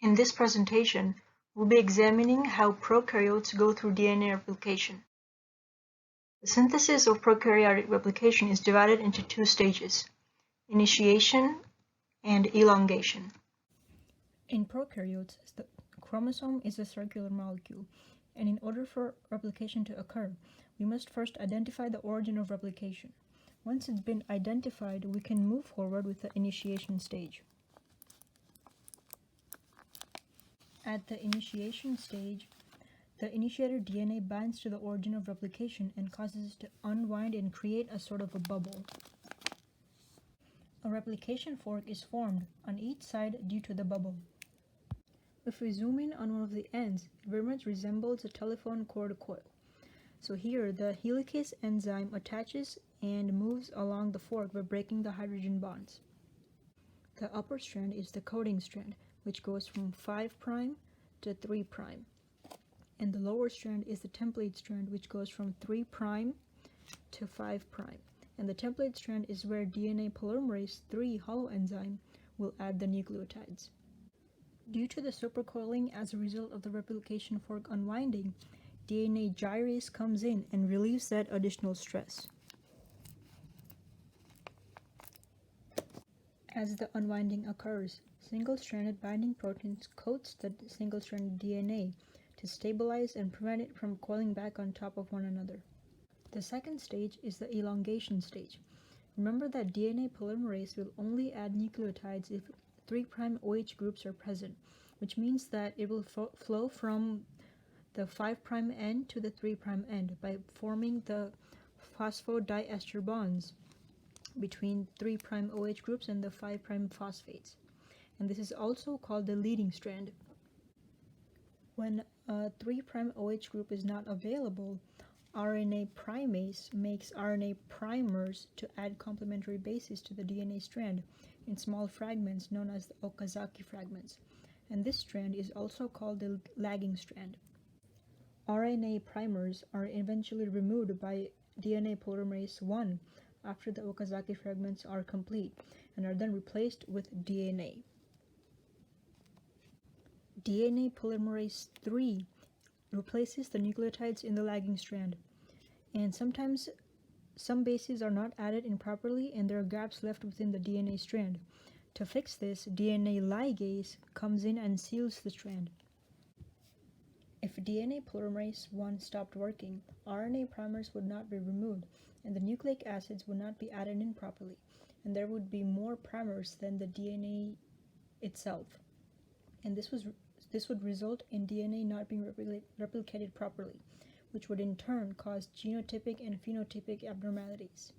In this presentation, we'll be examining how prokaryotes go through DNA replication. The synthesis of prokaryotic replication is divided into two stages: initiation and elongation. In prokaryotes, the chromosome is a circular molecule, and in order for replication to occur, we must first identify the origin of replication. Once it's been identified, we can move forward with the initiation stage. At the initiation stage, the initiator DNA binds to the origin of replication and causes it to unwind and create a sort of a bubble. A replication fork is formed on each side due to the bubble. If we zoom in on one of the ends, it very much resembles a telephone cord coil. So here, the helicase enzyme attaches and moves along the fork by breaking the hydrogen bonds. The upper strand is the coding strand, which goes from 5' to 3', and the lower strand is the template strand, which goes from 3' to 5', and the template strand is where DNA polymerase III holoenzyme will add the nucleotides. Due to the supercoiling as a result of the replication fork unwinding, DNA gyrase comes in and relieves that additional stress. As the unwinding occurs, single-stranded binding proteins coats the single-stranded DNA to stabilize and prevent it from coiling back on top of one another. The second stage is the elongation stage. Remember that DNA polymerase will only add nucleotides if 3' OH groups are present, which means that it will flow from the 5' end to the 3' end by forming the phosphodiester bonds between 3' OH groups and the 5' phosphates. And this is also called the leading strand. When a 3' OH group is not available, RNA primase makes RNA primers to add complementary bases to the DNA strand in small fragments known as the Okazaki fragments, and this strand is also called the lagging strand. RNA primers are eventually removed by DNA polymerase I after the Okazaki fragments are complete and are then replaced with DNA. DNA polymerase III replaces the nucleotides in the lagging strand, and sometimes some bases are not added in properly and there are gaps left within the DNA strand. To fix this, DNA ligase comes in and seals the strand. If DNA polymerase I stopped working, RNA primers would not be removed and the nucleic acids would not be added in properly, and there would be more primers than the DNA itself, and this would result in DNA not being replicated properly, which would in turn cause genotypic and phenotypic abnormalities.